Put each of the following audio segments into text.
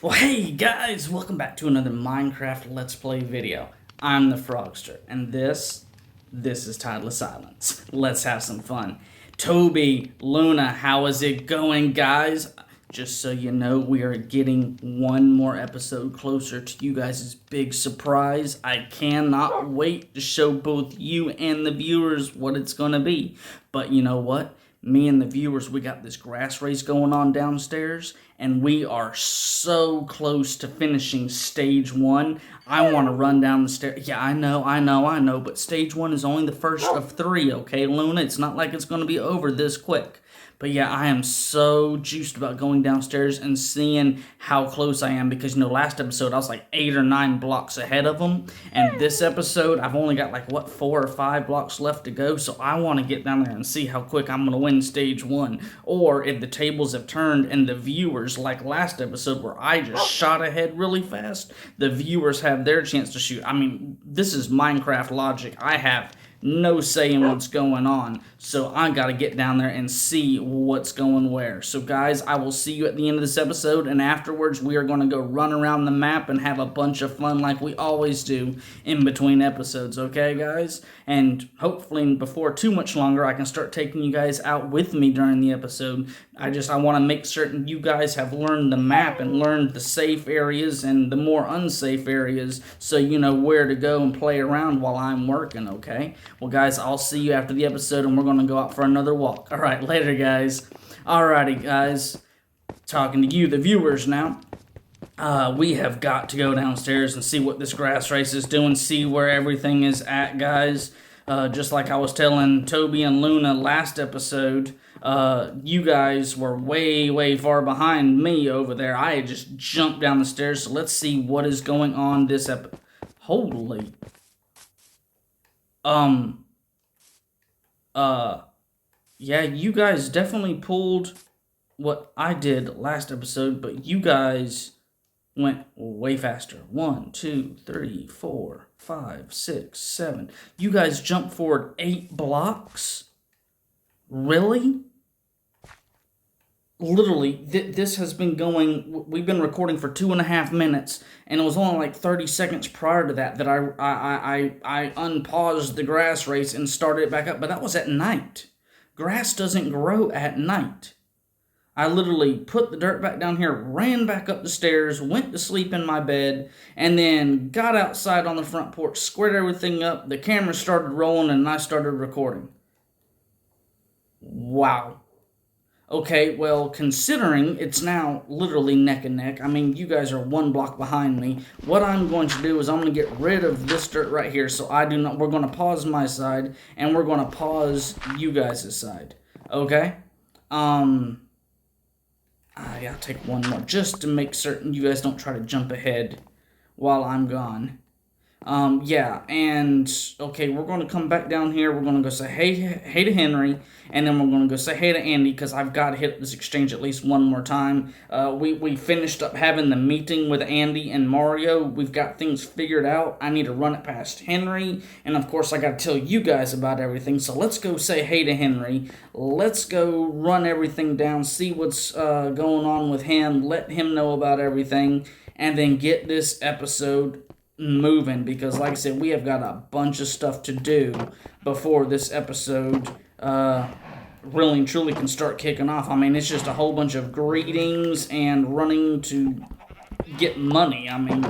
Well, hey guys, welcome back to another Minecraft Let's Play video. I'm the Frogster, and this is Tideless Silence. Let's have some fun. Toby, Luna, how is it going, guys? Just so you know, we are getting one more episode closer to you guys' big surprise. I cannot wait to show both you and the viewers what it's going to be. But you know what? Me and the viewers, we got this grass race going on downstairs, and we are so close to finishing stage 1. I want to run down the stairs. Yeah, I know, but stage 1 is only the first of 3, okay, Luna? It's not like it's going to be over this quick. But yeah, I am so juiced about going downstairs and seeing how close I am because, last episode I was like 8 or 9 blocks ahead of them. And this episode, I've only got 4 or 5 blocks left to go. So I want to get down there and see how quick I'm going to win stage 1. Or if the tables have turned and the viewers, like last episode where I just shot ahead really fast, the viewers have their chance to shoot. I mean, this is Minecraft logic. I have no say in what's going on, so I gotta get down there and see what's going where. So guys, I will see you at the end of this episode, and afterwards we are going to go run around the map and have a bunch of fun like we always do in between episodes, okay guys? And hopefully before too much longer I can start taking you guys out with me during the episode. I want to make certain you guys have learned the map and learned the safe areas and the more unsafe areas so you know where to go and play around while I'm working, okay? Well, guys, I'll see you after the episode, and we're going to go out for another walk. All right, later, guys. Alrighty, guys. Talking to you, the viewers, now. We have got to go downstairs and see what this grass race is doing, see where everything is at, guys. Just like I was telling Toby and Luna last episode, you guys were way, way far behind me over there. I had just jumped down the stairs, so let's see what is going on this episode. Holy... yeah, you guys definitely pulled what I did last episode, but you guys went way faster. 1, 2, 3, 4, 5, 6, 7. You guys jumped forward 8 blocks? Really? Literally, this has been going, we've been recording for 2.5 minutes, and it was only like 30 seconds prior to that I unpaused the grass race and started it back up, but that was at night. Grass doesn't grow at night. I literally put the dirt back down here, ran back up the stairs, went to sleep in my bed, and then got outside on the front porch, squared everything up, the camera started rolling, and I started recording. Wow. Okay, well, considering it's now literally neck and neck, I mean, you guys are 1 block behind me, what I'm going to do is I'm going to get rid of this dirt right here, so we're going to pause my side, and we're going to pause you guys' side, okay? I'll take one more, just to make certain you guys don't try to jump ahead while I'm gone. Yeah, and, okay, we're going to come back down here, we're going to go say hey to Henry, and then we're going to go say hey to Andy, because I've got to hit this exchange at least one more time. We finished up having the meeting with Andy and Mario, we've got things figured out, I need to run it past Henry, and of course I got to tell you guys about everything, so let's go say hey to Henry, let's go run everything down, see what's going on with him, let him know about everything, and then get this episode moving, because like I said, we have got a bunch of stuff to do before this episode really and truly can start kicking off. I mean, it's just a whole bunch of greetings and running to get money. I mean,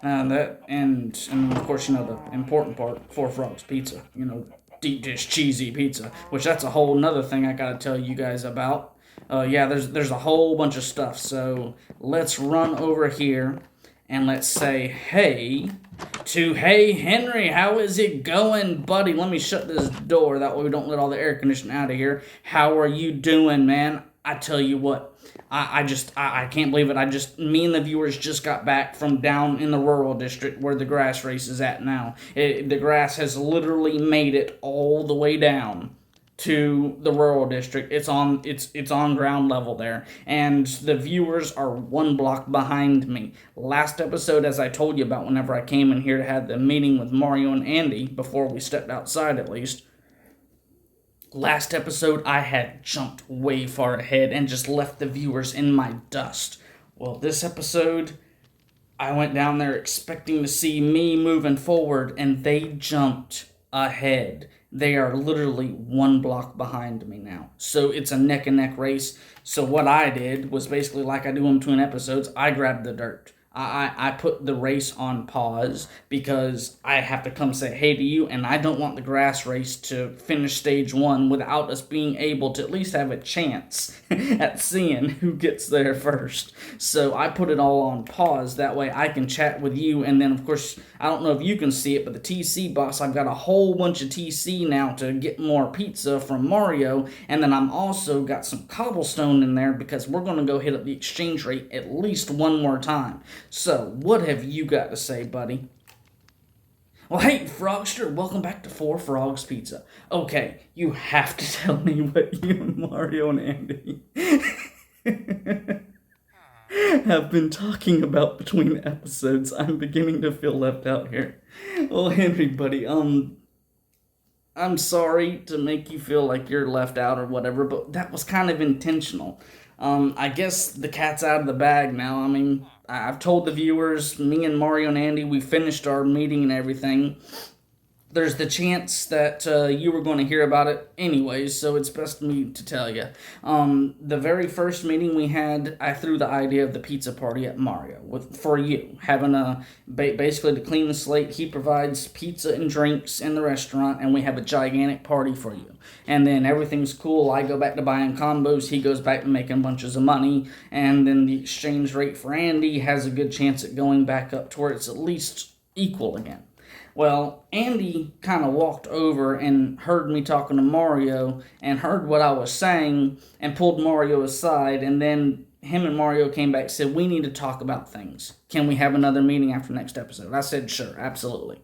that and of course, the important part, 4 Frogs Pizza, deep dish cheesy pizza, which that's a whole nother thing I gotta tell you guys about. Yeah, there's a whole bunch of stuff, so let's run over here and let's say hey to Hey Henry, how is it going, buddy? Let me shut this door, that way we don't let all the air conditioning out of here. How are you doing, man? I tell you what, I can't believe it. Me and the viewers just got back from down in the rural district where the grass race is at now. The grass has literally made it all the way down to the rural district. It's on ground level there, and the viewers are 1 block behind me. Last episode, as I told you about whenever I came in here to have the meeting with Mario and Andy, before we stepped outside at least, last episode I had jumped way far ahead and just left the viewers in my dust. Well, this episode, I went down there expecting to see me moving forward, and they jumped ahead. They are literally 1 block behind me now. So it's a neck and neck race. So what I did was basically like I do in between episodes, I grabbed the dirt. I put the race on pause because I have to come say hey to you, and I don't want the grass race to finish stage 1 without us being able to at least have a chance at seeing who gets there first. So I put it all on pause. That way I can chat with you, and then of course, I don't know if you can see it, but the TC box, I've got a whole bunch of TC now to get more pizza from Mario, and then I'm also got some cobblestone in there because we're going to go hit up the exchange rate at least one more time. So, what have you got to say, buddy? Well, hey, Frogster, welcome back to Four Frogs Pizza. Okay, you have to tell me what you and Mario and Andy have been talking about between episodes. I'm beginning to feel left out here. Well, Henry, buddy, I'm sorry to make you feel like you're left out or whatever, but that was kind of intentional. I guess the cat's out of the bag now. I mean, I've told the viewers, me and Mario and Andy, we finished our meeting and everything. There's the chance that you were going to hear about it anyways, so it's best for me to tell you. The very first meeting we had, I threw the idea of the pizza party at Mario for you, having basically to clean the slate. He provides pizza and drinks in the restaurant, and we have a gigantic party for you. And then everything's cool. I go back to buying combos. He goes back to making bunches of money, and then the exchange rate for Andy has a good chance at going back up to where it's at least equal again. Well, Andy kind of walked over and heard me talking to Mario and heard what I was saying and pulled Mario aside, and then him and Mario came back and said, we need to talk about things. Can we have another meeting after next episode? I said, sure, absolutely.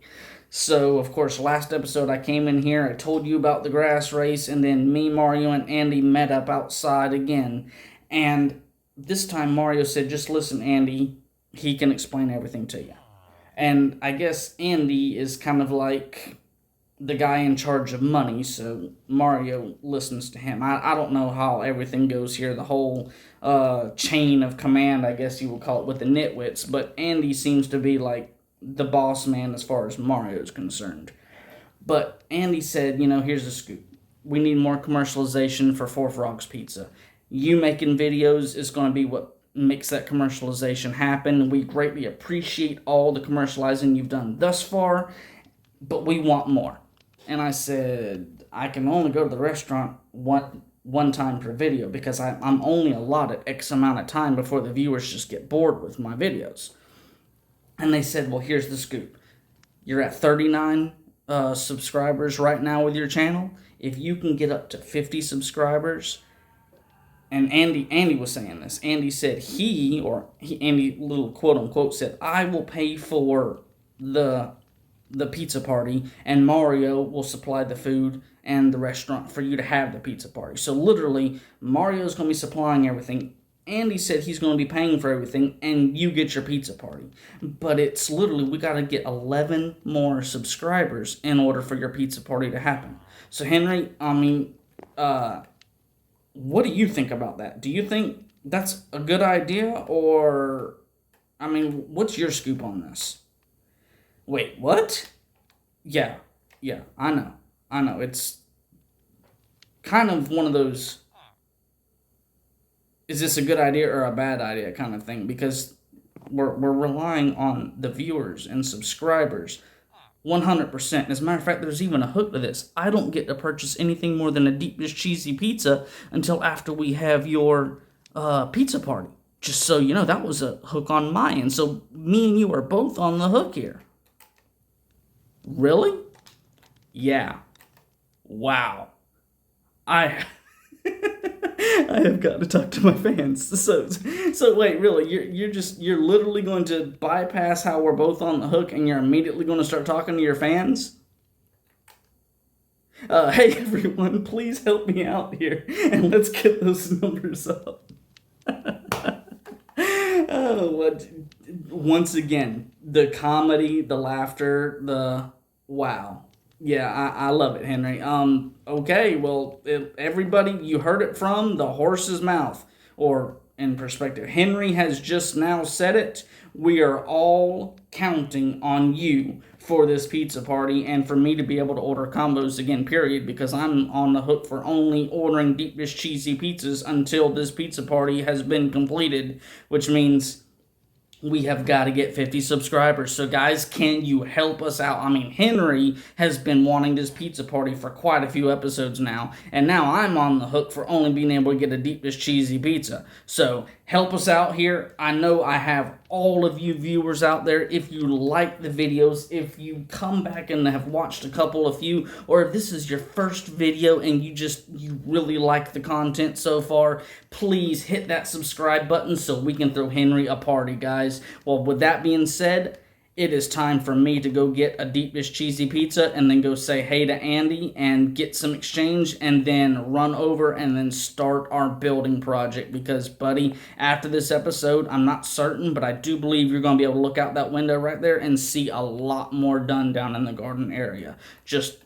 So, of course, last episode I came in here, I told you about the grass race, and then me, Mario, and Andy met up outside again. And this time Mario said, just listen, Andy, he can explain everything to you. And I guess Andy is kind of like the guy in charge of money, so Mario listens to him. I don't know how everything goes here, the whole chain of command, I guess you would call it, with the nitwits, but Andy seems to be like the boss man as far as Mario is concerned. But Andy said, here's the scoop. We need more commercialization for Four Frogs Pizza. You making videos is going to be what makes that commercialization happen. We greatly appreciate all the commercializing you've done thus far, but we want more. And I said, I can only go to the restaurant one time per video because I'm only allotted X amount of time before the viewers just get bored with my videos. And they said, well, here's the scoop. You're at 39 subscribers right now with your channel. If you can get up to 50 subscribers, and Andy was saying this. Andy said Andy little quote unquote said, I will pay for the pizza party and Mario will supply the food and the restaurant for you to have the pizza party. So literally, Mario's going to be supplying everything. Andy said he's going to be paying for everything and you get your pizza party. But it's literally, we got to get 11 more subscribers in order for your pizza party to happen. So Henry, what do you think about that? Do you think that's a good idea? Or, what's your scoop on this? Wait, what? Yeah, I know. It's kind of one of those, is this a good idea or a bad idea kind of thing? Because we're relying on the viewers and subscribers 100%. As a matter of fact, there's even a hook to this. I don't get to purchase anything more than a deep dish cheesy pizza until after we have your pizza party. Just so you know, that was a hook on my end. So me and you are both on the hook here. Really? Yeah. Wow. I have got to talk to my fans. So wait, really, you're literally going to bypass how we're both on the hook, and you're immediately going to start talking to your fans? Hey everyone, please help me out here, and let's get those numbers up. Once again, the comedy, the laughter, the wow. Yeah, I love it, Henry. Okay, well, everybody, you heard it from the horse's mouth, or in perspective. Henry has just now said it. We are all counting on you for this pizza party and for me to be able to order combos again, period, because I'm on the hook for only ordering deep dish cheesy pizzas until this pizza party has been completed, which means we have got to get 50 subscribers. So guys, can you help us out? I mean, Henry has been wanting this pizza party for quite a few episodes now, and now I'm on the hook for only being able to get a deep dish cheesy pizza. So help us out here. I know I have all of you viewers out there. If you like the videos, if you come back and have watched a couple of few, or if this is your first video and you really like the content so far, please hit that subscribe button so we can throw Henry a party, guys. Well, with that being said, it is time for me to go get a deep dish cheesy pizza and then go say hey to Andy and get some exchange and then run over and then start our building project. Because, buddy, after this episode, I'm not certain, but I do believe you're going to be able to look out that window right there and see a lot more done down in the garden area. Just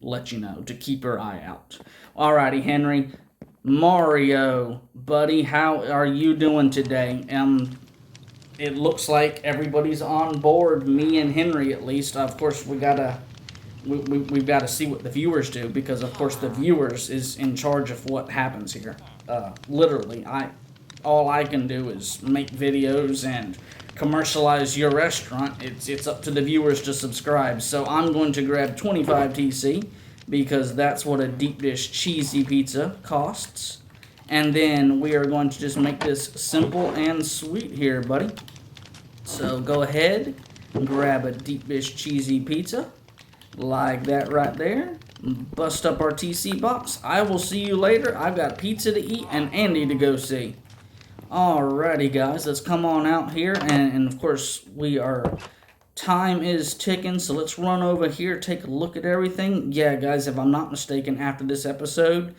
let you know to keep your eye out. Alrighty, Henry. Mario, buddy, how are you doing today? It looks like everybody's on board, me and Henry at least. Of course, we've got to see what the viewers do, because of course the viewers is in charge of what happens here. Literally, all I can do is make videos and commercialize your restaurant. It's up to the viewers to subscribe. So I'm going to grab 25 TC because that's what a deep dish cheesy pizza costs. And then we are going to just make this simple and sweet here, buddy. So go ahead and grab a deep dish cheesy pizza, like that right there. Bust up our TC box. I will see you later. I've got pizza to eat and Andy to go see. Alrighty, guys, let's come on out here. And of course, time is ticking, so let's run over here, take a look at everything. Yeah, guys, if I'm not mistaken, after this episode,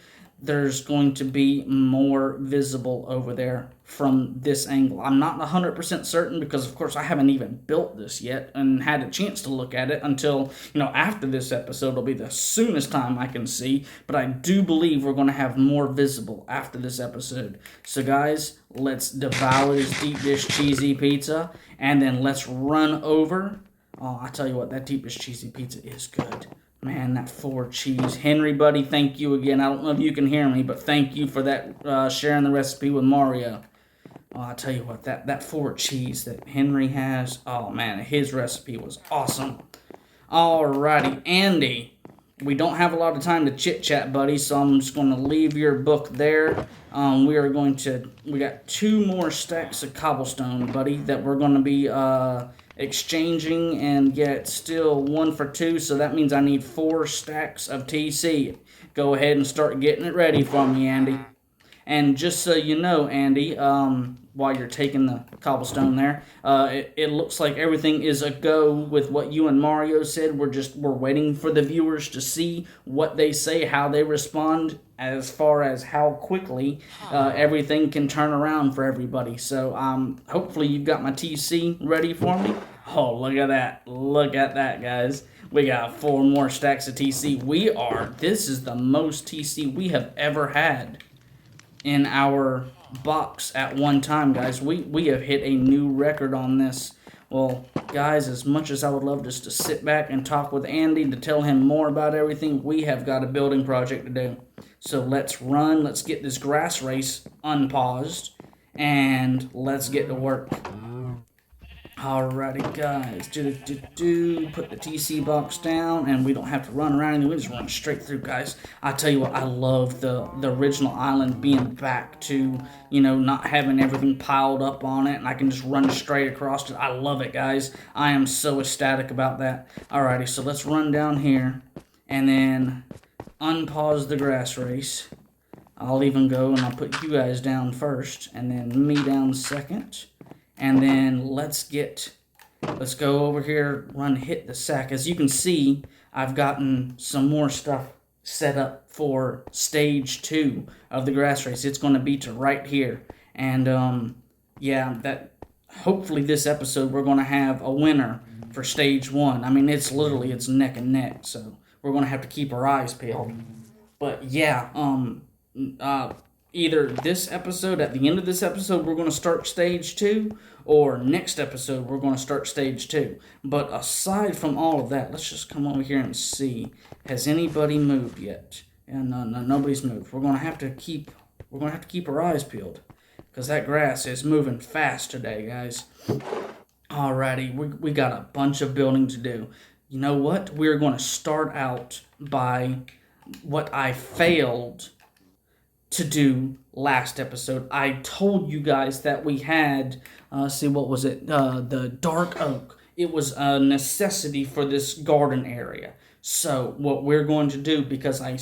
there's going to be more visible over there from this angle. I'm not 100% certain because, of course, I haven't even built this yet and had a chance to look at it until, after this episode will be the soonest time I can see. But I do believe we're going to have more visible after this episode. So, guys, let's devour this deep dish cheesy pizza and then let's run over. Oh, I tell you what, that deep dish cheesy pizza is good. Man, that 4 cheese. Henry, buddy, thank you again. I don't know if you can hear me, but thank you for that sharing the recipe with Mario. Oh, I tell you what, that 4 cheese that Henry has, oh man, his recipe was awesome. Alrighty, Andy, we don't have a lot of time to chit-chat, buddy, so I'm just going to leave your book there. We got 2 more stacks of cobblestone, buddy, that we're going to be exchanging and get still 1 for 2, so that means I need 4 stacks of TC. Go ahead and start getting it ready for me, Andy. And just so you know, Andy, while you're taking the cobblestone there, it looks like everything is a go with what you and Mario said. We're waiting for the viewers to see what they say, how they respond, as far as how quickly everything can turn around for everybody. So hopefully you've got my TC ready for me. Oh, look at that. Look at that, guys. We got 4 more stacks of TC. This is the most TC we have ever had in our box at one time, guys. We have hit a new record on this. Well, guys, as much as I would love just to sit back and talk with Andy to tell him more about everything, we have got a building project to do. So let's get this grass race unpaused, and let's get to work. Alrighty, guys, put the TC box down, and we don't have to run around, we just run straight through, guys. I tell you what, I love the original island being back to, not having everything piled up on it, and I can just run straight across it. I love it, guys. I am so ecstatic about that. Alrighty, so let's run down here, and then unpause the grass race. I'll even go, and I'll put you guys down first, and then me down second. And then let's go over here, hit the sack. As you can see, I've gotten some more stuff set up for stage 2 of the grass race. It's going to be to right here. And hopefully this episode we're going to have a winner for stage 1. I mean, it's neck and neck, so we're going to have to keep our eyes peeled. But yeah, either this episode, at the end of this episode, we're going to start stage 2, or next episode, we're going to start stage 2. But aside from all of that, let's just come over here and see. Has anybody moved yet? And no, nobody's moved. We're going to have to keep our eyes peeled, because that grass is moving fast today, guys. Alrighty, we got a bunch of building to do. You know what? We're going to start out by what I failed to do last episode. I told you guys that we had, what was it? The dark oak. It was a necessity for this garden area. So what we're going to do, because I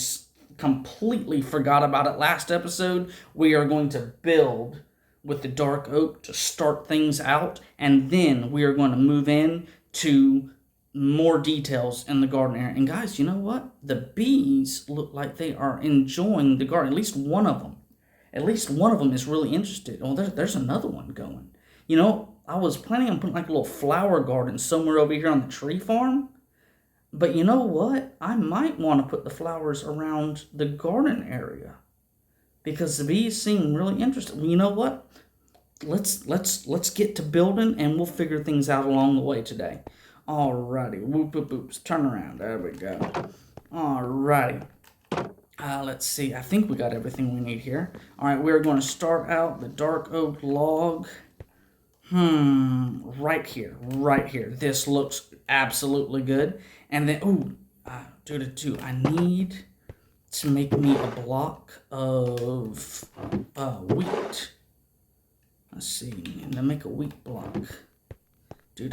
completely forgot about it last episode, we are going to build with the dark oak to start things out, and then we are going to move in to more details in the garden area. And guys, you know what? The bees look like they are enjoying the garden. At least one of them. At least one of them is really interested. Oh, there's another one going. You know, I was planning on putting like a little flower garden somewhere over here on the tree farm. But you know what? I might want to put the flowers around the garden area, because the bees seem really interested. Well, you know what? Let's get to building, and we'll figure things out along the way today. Alrighty, whoop whoop whoops, turn around. There we go. Alrighty. Let's see. I think we got everything we need here. Alright, we're going to start out the dark oak log. Right here. This looks absolutely good. And then, I need to make me a block of wheat. Let's see, and to make a wheat block. There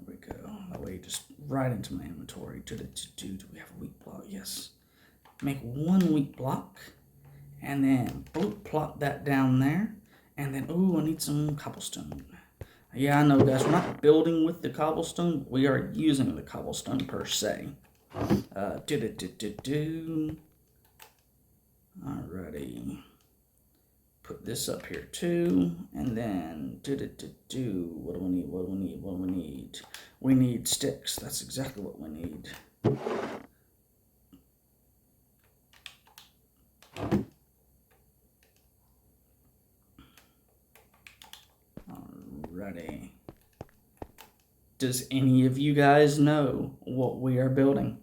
we go. That way, just right into my inventory. Do we have a wheat block? Yes. Make one wheat block, and then plop that down there. And then, I need some cobblestone. Yeah, I know, guys. We're not building with the cobblestone, but we are using the cobblestone per se. Alrighty. Put this up here too, and then what do we need? We need sticks. That's exactly what we need. Alrighty. Does any of you guys know what we are building?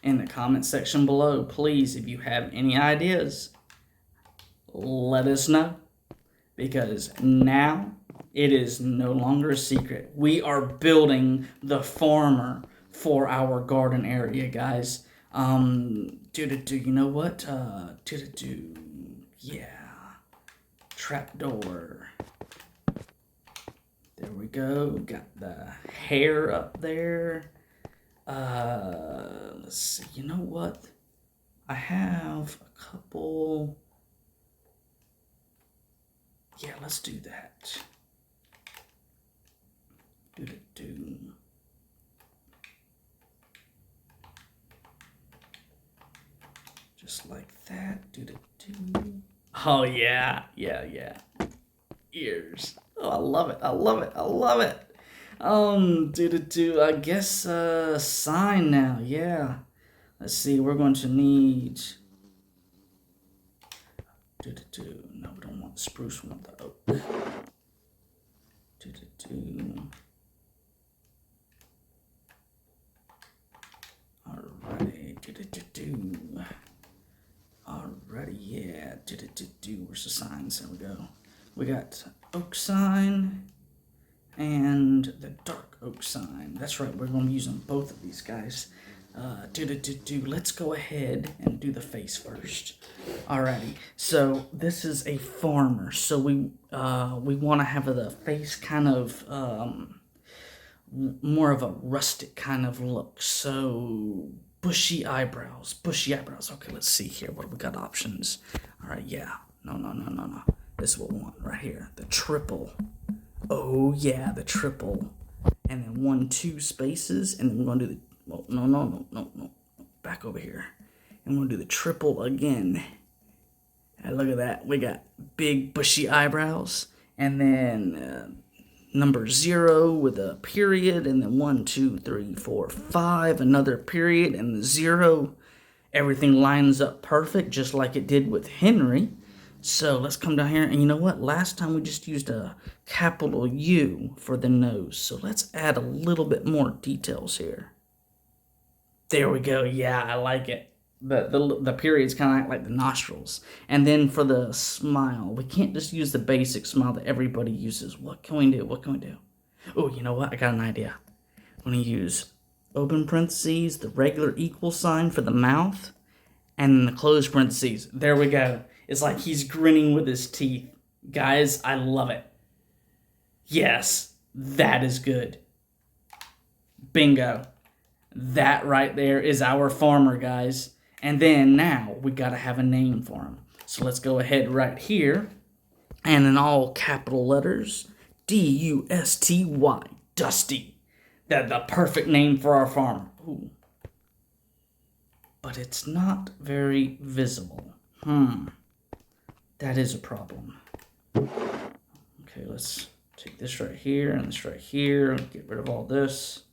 In the comment section below, please, if you have any ideas, let us know, because now it is no longer a secret. We are building the farmer for our garden area, guys. You know what? Yeah. Trapdoor. There we go. Got the hair up there. Let's see. You know what? I have a couple. Yeah, let's do that. Just like that. Oh yeah. Ears. Oh, I love it. I guess sign now. Yeah. Let's see. We're going to need. No, we don't want spruce. We want the oak. Alrighty, yeah. Where's the signs? There we go. We got oak sign and the dark oak sign. That's right, we're going to be using both of these guys. Let's go ahead and do the face first. Alrighty, so this is a farmer, so we want to have the face kind of more of a rustic kind of look. So bushy eyebrows. Okay, let's see here. What have we got options? Alright, yeah. No. This is what we want right here. The triple. Oh yeah, the triple. And then 1, 2 spaces, and then we're gonna do the no. Back over here. And we're gonna do the triple again. And look at that. We got big bushy eyebrows. And then number 0 with a period, and then 1, 2, 3, 4, 5, another period, and the 0. Everything lines up perfect, just like it did with Henry. So let's come down here, and you know what? Last time we just used a capital U for the nose. So let's add a little bit more details here. There we go. Yeah, I like it. The periods kind of act like the nostrils. And then for the smile, we can't just use the basic smile that everybody uses. What can we do? What can we do? Oh, you know what? I got an idea. I'm going to use open parentheses, the regular equal sign for the mouth, and then the closed parentheses. There we go. It's like he's grinning with his teeth. Guys, I love it. Yes, that is good. Bingo. That right there is our farmer, guys. And then now we got to have a name for him. So let's go ahead right here, and in all capital letters, D-U-S-T-Y, Dusty. That's the perfect name for our farmer. Ooh. But it's not very visible. That is a problem. Okay, let's take this right here and this right here and get rid of all this.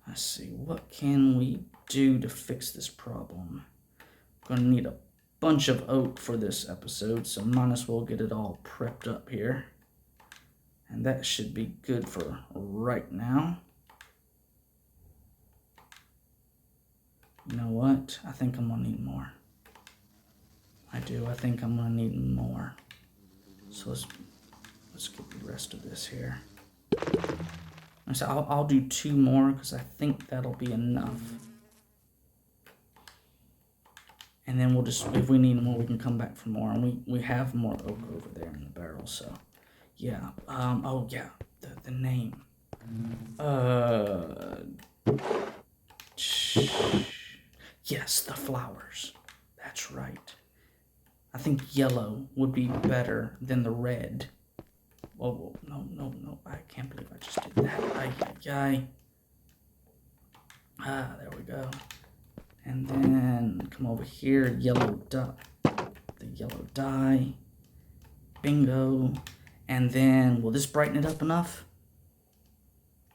Let's see, what can we do to fix this problem? I'm going to need a bunch of oak for this episode, so might as well get it all prepped up here. And that should be good for right now. You know what? I think I'm going to need more. I do. I think I'm going to need more. So let's get the rest of this here. So I'll do 2 more because I think that'll be enough. And then we'll just, if we need more, we can come back for more. And we have more oak over there in the barrel, so yeah. Oh yeah, the name. Yes, the flowers. That's right. I think yellow would be better than the red. Whoa, no, I can't believe I just did that. There we go. And then come over here, yellow dye, the yellow dye. Bingo. And then, will this brighten it up enough?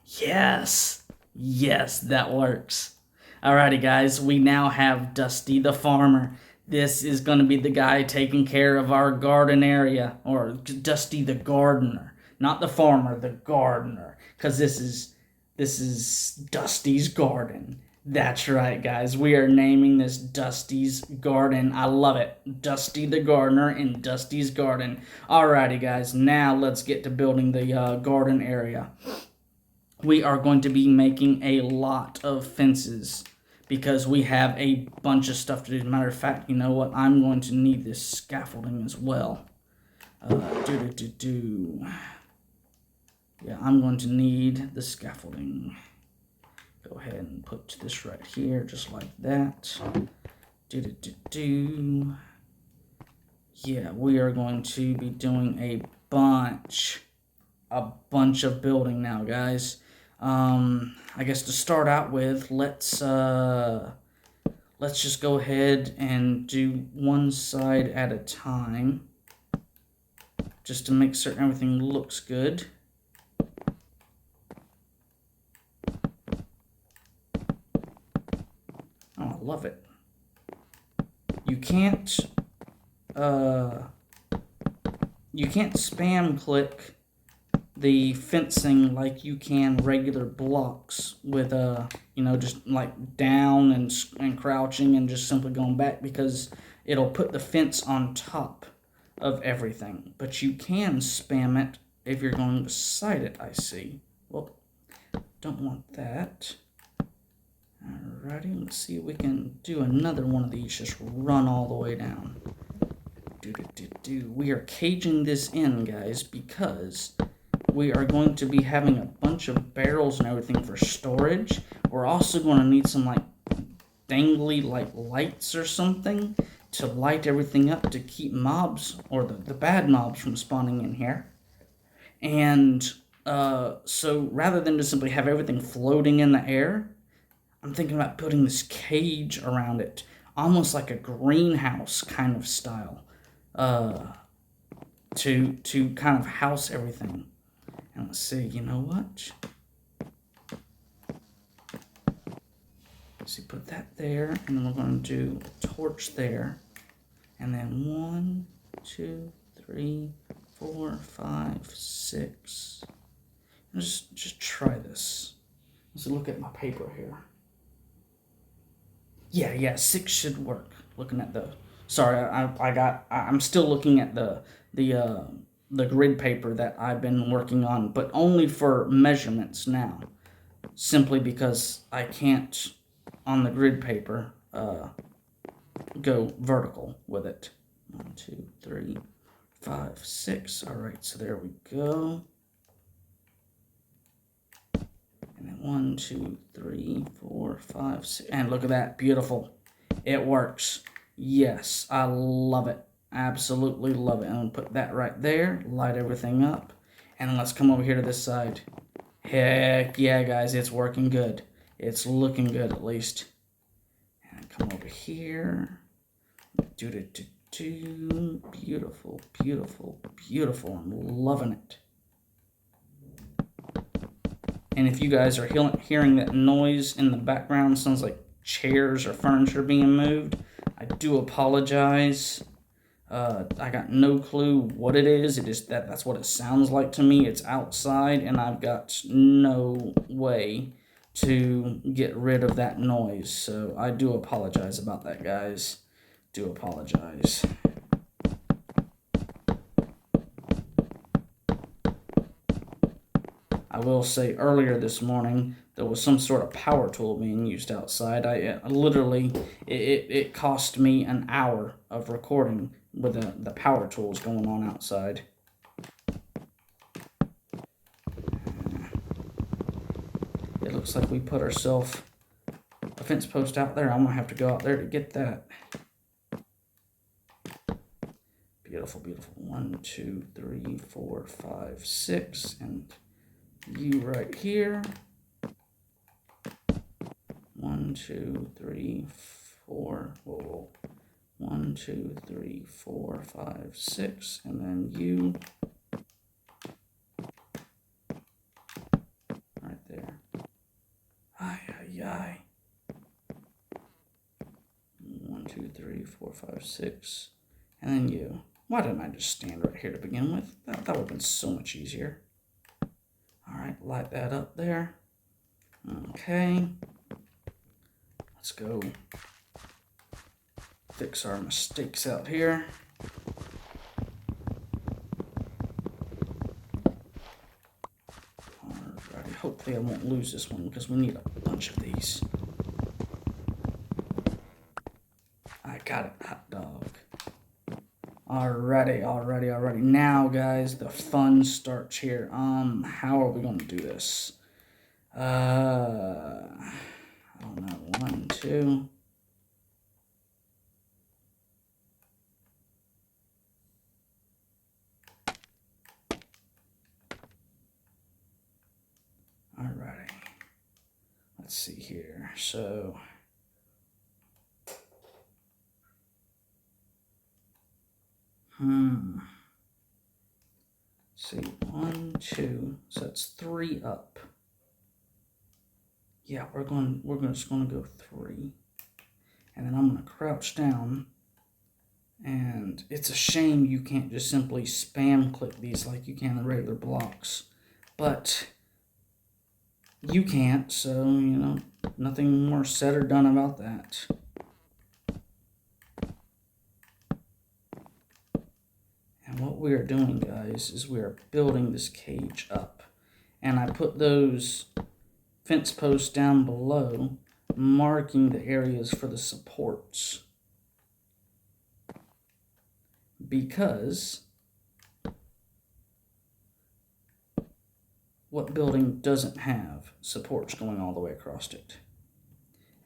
Yes, that works. Alrighty guys, we now have Dusty the farmer. This is going to be the guy taking care of our garden area, or Dusty the gardener. Not the farmer, the gardener. Because this is Dusty's garden. That's right, guys. We are naming this Dusty's garden. I love it. Dusty the gardener in Dusty's garden. Alrighty, guys. Now let's get to building the garden area. We are going to be making a lot of fences, because we have a bunch of stuff to do. As a matter of fact, you know what? I'm going to need this scaffolding as well. Yeah, I'm going to need the scaffolding. Go ahead and put this right here, just like that. Yeah, we are going to be doing a bunch of building now, guys. I guess to start out with, let's just go ahead and do one side at a time, just to make certain everything looks good. Oh, I love it. You can't spam click the fencing like you can regular blocks with just like down and crouching and just simply going back, because it'll put the fence on top of everything. But you can spam it if you're going beside it, I see. Well, don't want that. Alrighty, let's see if we can do another one of these, just run all the way down. We are caging this in, guys, because we are going to be having a bunch of barrels and everything for storage. We're also going to need some like dangly like lights or something to light everything up to keep mobs, or the bad mobs, from spawning in here. And so rather than just simply have everything floating in the air, I'm thinking about putting this cage around it, almost like a greenhouse kind of style, to kind of house everything. And let's see, you know what? So put that there, and then we're going to do a torch there. And then 1, 2, 3, 4, 5, 6. Just try this. Let's look at my paper here. Yeah, 6 should work. Looking at the, sorry, I'm still looking at the grid paper that I've been working on, but only for measurements now. Simply because I can't, on the grid paper, go vertical with it. 1, 2, 3, 5, 6. All right, so there we go. And then 1, 2, 3, 4, 5, 6. And look at that. Beautiful. It works. Yes, I love it. Absolutely love it. And I'll put that right there. Light everything up. And then let's come over here to this side. Heck yeah, guys. It's working good. It's looking good, at least. And come over here. Beautiful, beautiful, beautiful. I'm loving it. And if you guys are hearing that noise in the background, sounds like chairs or furniture being moved, I do apologize. I got no clue what it is. It is that's what it sounds like to me. It's outside, and I've got no way to get rid of that noise. So I do apologize about that, guys. Do apologize. I will say earlier this morning there was some sort of power tool being used outside. It cost me an hour of recording with the power tools going on outside. It looks like we put ourselves a fence post out there. I'm gonna have to go out there to get that. Beautiful, beautiful. 1, 2, 3, 4, 5, 6, and you right here. 1, 2, 3, 4. Whoa. 1, 2, 3, 4, 5, 6, and then you right there. Ay. 1, 2, 3, 4, 5, 6, and then you. Why didn't I just stand right here to begin with? That would have been so much easier. Alright, light that up there. Okay. Let's go fix our mistakes out here. Alrighty, hopefully I won't lose this one because we need a bunch of these. I got it, hot dog. Alrighty. Now, guys, the fun starts here. How are we going to do this? I don't know. 1, 2. Alrighty. Let's see here. So. See, 1, 2, so that's 3 up. Yeah, we're just gonna go 3, and then I'm gonna crouch down. And it's a shame you can't just simply spam click these like you can the regular blocks, but you can't. So nothing more said or done about that. And what we are doing, guys, is we are building this cage up. And I put those fence posts down below, marking the areas for the supports. Because what building doesn't have supports going all the way across it?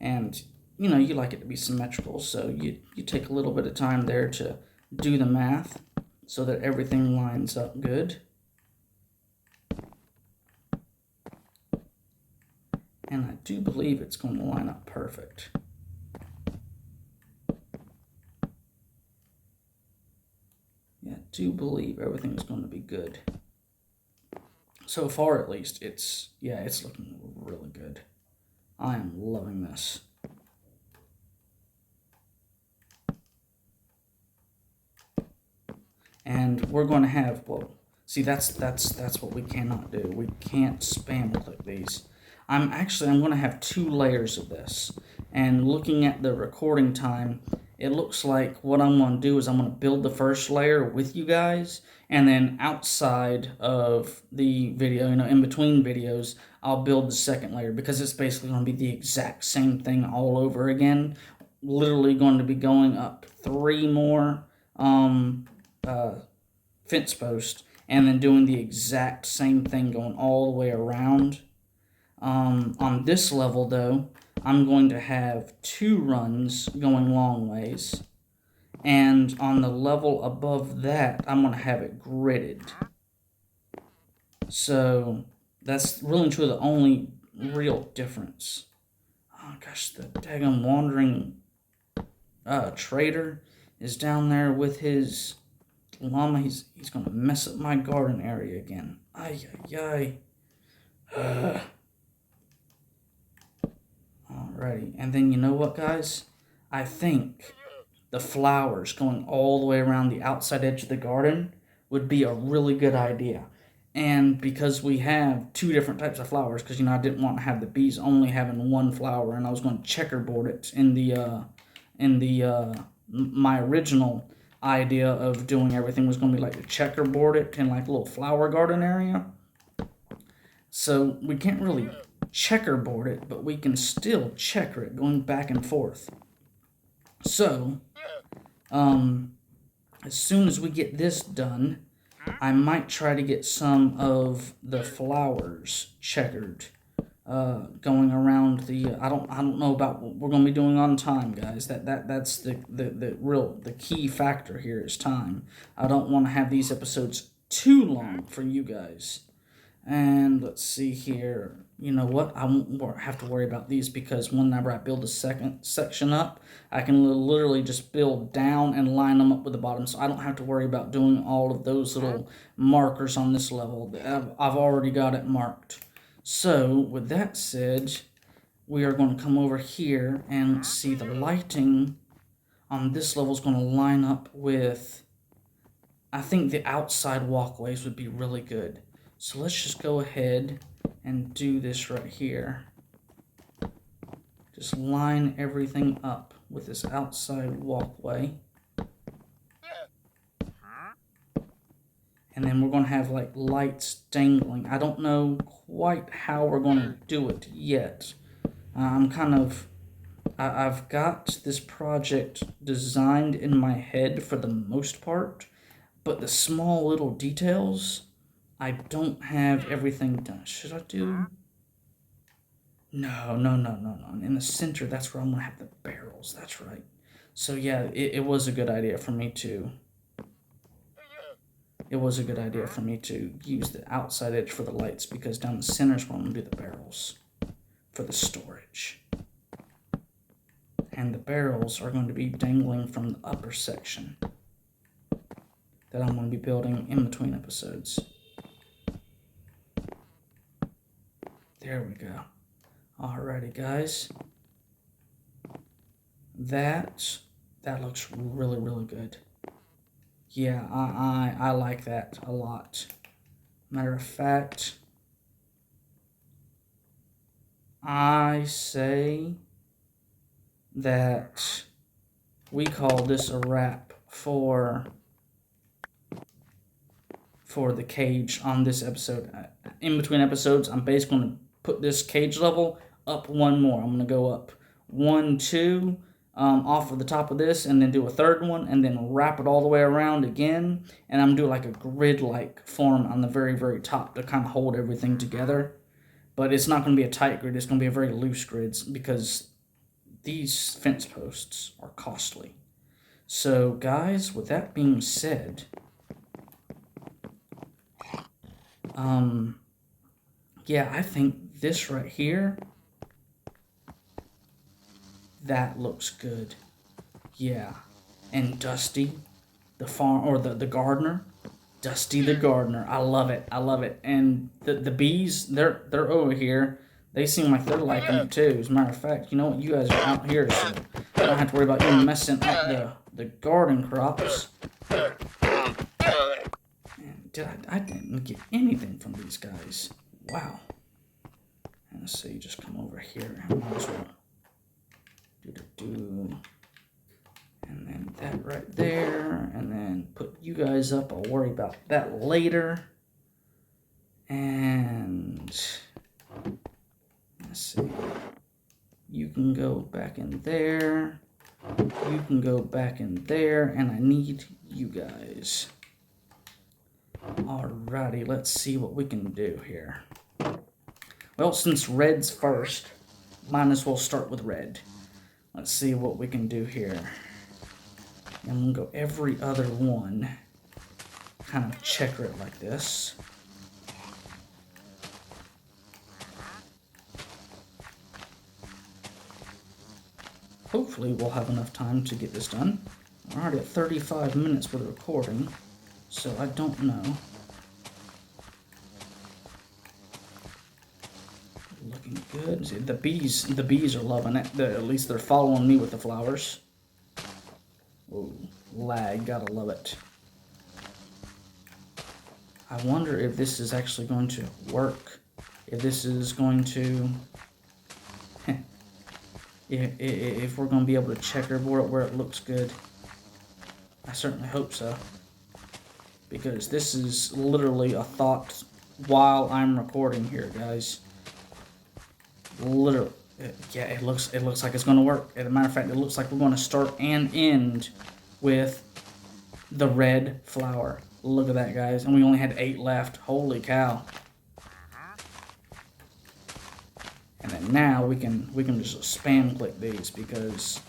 And, you like it to be symmetrical, so you take a little bit of time there to do the math so that everything lines up good. And I do believe it's going to line up perfect. Yeah, I do believe everything's going to be good. so far at least, it's looking really good. I am loving this. And we're going to have, well, see, that's what we cannot do. We can't spam click these. I'm going to have 2 layers of this. And looking at the recording time, it looks like what I'm going to do is I'm going to build the first layer with you guys, and then outside of the video, in between videos, I'll build the second layer, because it's basically going to be the exact same thing all over again. Literally going to be going up 3 more fence posts, and then doing the exact same thing going all the way around. On this level, though, I'm going to have 2 runs going long ways, and on the level above that, I'm going to have it gridded. So that's really and truly the only real difference. Oh gosh, the daggone wandering trader is down there with his llama. He's going to mess up my garden area again. Ay, ay, ay. Alrighty, and then you know what, guys? I think the flowers going all the way around the outside edge of the garden would be a really good idea. And because we have 2 different types of flowers, because I didn't want to have the bees only having 1 flower, and I was going to checkerboard it in my original idea of doing everything was going to be like a checkerboard it in like a little flower garden area. So we can't really checkerboard it, but we can still checker it going back and forth. So as soon as we get this done, I might try to get some of the flowers checkered going around the I don't know about what we're going to be doing on time, guys. That's the key factor here is time. I don't want to have these episodes too long for you guys. And let's see here. You know what? I won't have to worry about these, because whenever I build the second section up, I can literally just build down and line them up with the bottom. So I don't have to worry about doing all of those little markers on this level. I've already got it marked. So with that said, we are going to come over here and see the lighting on this level is going to line up with, I think the outside walkways would be really good. So let's just go ahead and do this right here. Just line everything up with this outside walkway. And then we're going to have like lights dangling. I don't know quite how we're going to do it yet. I've got this project designed in my head for the most part, but the small little details, I don't have everything done. Should I do? No. In the center, that's where I'm going to have the barrels. That's right. So yeah, it was a good idea for me to... It was a good idea for me to use the outside edge for the lights, because down the center is where I'm going to do the barrels for the storage. And the barrels are going to be dangling from the upper section that I'm going to be building in between episodes. There we go. Alrighty, guys. That looks really, really good. Yeah, I like that a lot. Matter of fact, I say that we call this a wrap for the cage on this episode. In between episodes, I'm basically going to put this cage level up 1 more. I'm going to go up 1, 2, off of the top of this, and then do a 3rd one, and then wrap it all the way around again, and I'm doing like a grid-like form on the very, very top to kind of hold everything together. But it's not going to be a tight grid, it's going to be a very loose grid, because these fence posts are costly. So guys, with that being said, yeah, I think this right here, that looks good. Yeah. And Dusty, the farm, or the gardener, Dusty the gardener. I love it. I love it. And the bees, they're over here. They seem like they're liking it too. As a matter of fact, you know what? You guys are out here, so I don't have to worry about you messing up the garden crops. And I didn't get anything from these guys. Wow. And let's see, just come over here and might as well do. And then that right there, and then put you guys up. I'll worry about that later. And let's see. You can go back in there. You can go back in there, and I need you guys. Alrighty, let's see what we can do here. Well, since red's first, might as well start with red. Let's see what we can do here. I'm going to go every other one, kind of checker it like this. Hopefully we'll have enough time to get this done. We're already at 35 minutes with the recording, so I don't know. Looking good. See, the bees are loving it. At least they're following me with the flowers. Whoa, lag, gotta love it. I wonder if this is actually going to work. If this is going to... if we're going to be able to checkerboard it where it looks good. I certainly hope so. Because this is literally a thought while I'm recording here, guys. Literally. Yeah, it looks like it's going to work. As a matter of fact, it looks like we're going to start and end with the red flower. Look at that, guys. And we only had 8 left. Holy cow. And then now we can just spam click these because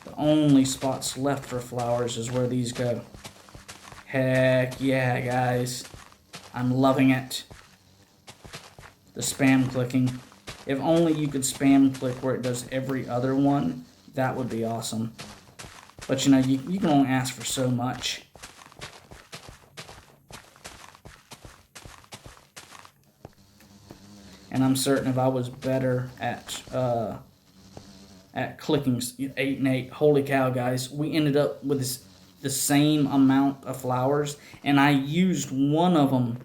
the only spots left for flowers is where these go. Heck yeah, guys. I'm loving it. The spam clicking. If only you could spam click where it does every other one, that would be awesome. But you know, you can only ask for so much. And I'm certain if I was better at clicking 8 and 8, holy cow, guys, we ended up with the same amount of flowers, and I used one of them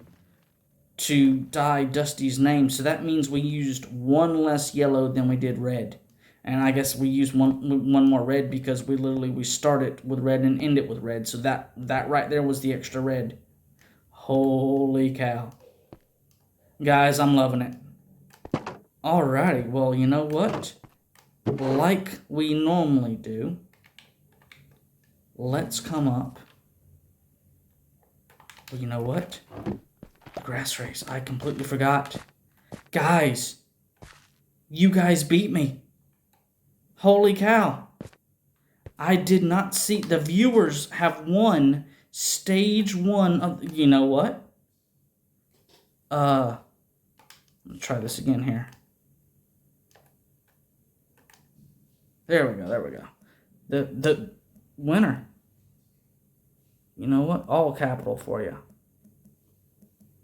to dye Dusty's name, so that means we used 1 less yellow than we did red. And I guess we used one more red because we started with red and ended with red, so that right there was the extra red. Holy cow. Guys, I'm loving it. Alrighty, well, you know what? Like we normally do, let's come up. Well, you know what? Grass race. I completely forgot. Guys, you guys beat me. Holy cow. I did not see. The viewers have won stage 1 of... You know what? Let's try this again here. There we go. The winner. You know what? All capital for you.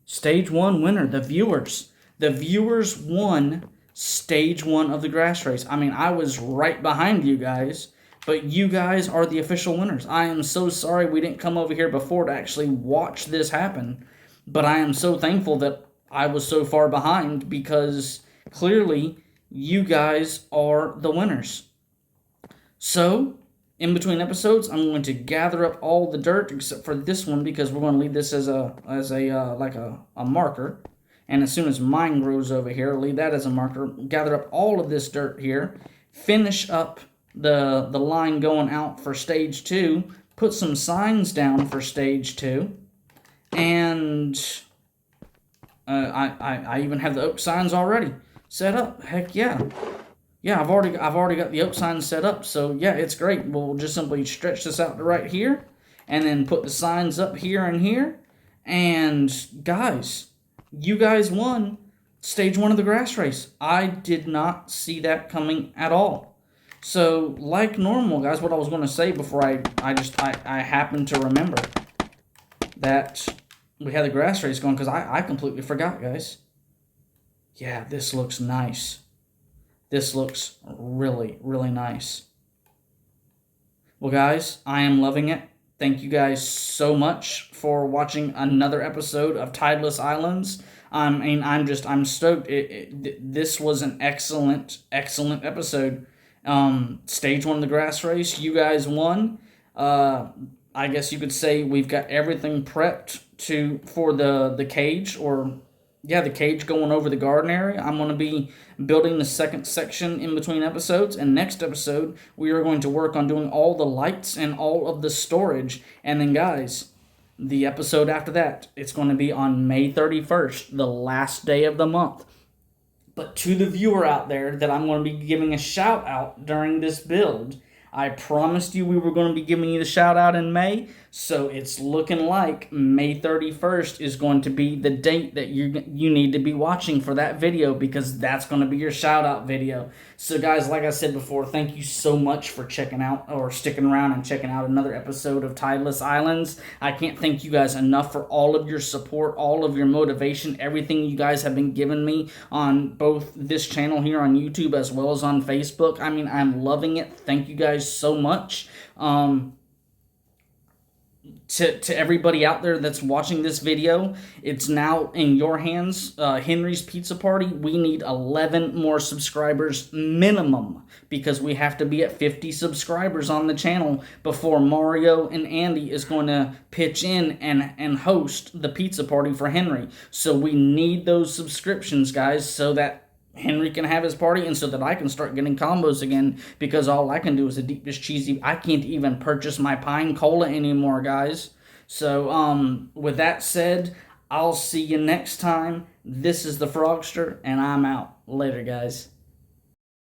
Stage 1 winner, the viewers. The viewers won stage 1 of the grass race. I mean, I was right behind you guys, but you guys are the official winners. I am so sorry we didn't come over here before to actually watch this happen, but I am so thankful that I was so far behind because clearly you guys are the winners. So, in between episodes, I'm going to gather up all the dirt except for this one because we're going to leave this as a marker. And as soon as mine grows over here, leave that as a marker. Gather up all of this dirt here. Finish up the line going out for stage 2. Put some signs down for stage 2. And I even have the oak signs already set up. Heck yeah. Yeah, I've already got the oak signs set up, so yeah, it's great. We'll just simply stretch this out to right here, and then put the signs up here and here. And guys, you guys won stage 1 of the grass race. I did not see that coming at all. So, like normal, guys, what I was going to say before I happened to remember. that we had the grass race going, because I completely forgot, guys. Yeah, this looks nice. This looks really, really nice. Well, guys, I am loving it. Thank you guys so much for watching another episode of Tideless Islands. I'm stoked. This was an excellent episode. Stage 1 of the grass race, you guys won. I guess you could say we've got everything prepped for the cage, or yeah, the cage going over the garden area. I'm going to be building the second section in between episodes, and next episode we are going to work on doing all the lights and all of the storage. And then, guys, the episode after that, it's going to be on May 31st, the last day of the month. But to the viewer out there that I'm going to be giving a shout out during this build, I promised you we were going to be giving you the shout out in May, so it's looking like May 31st is going to be the date that you need to be watching for that video, because that's going to be your shout out video. So guys, like I said before, thank you so much for checking out or sticking around and checking out another episode of Tideless Islands. I can't thank you guys enough for all of your support, all of your motivation, everything you guys have been giving me on both this channel here on YouTube as well as on Facebook. I mean, I'm loving it. Thank you guys so much. To everybody out there that's watching this video, it's now in your hands. Henry's Pizza Party, we need 11 more subscribers minimum, because we have to be at 50 subscribers on the channel before Mario and Andy is going to pitch in and host the pizza party for Henry. So we need those subscriptions, guys, so that Henry can have his party, and so that I can start getting combos again, because all I can do is a deep dish cheesy. I can't even purchase my pine cola anymore, guys. So, with that said, I'll see you next time. This is the Frogster, and I'm out. Later, guys.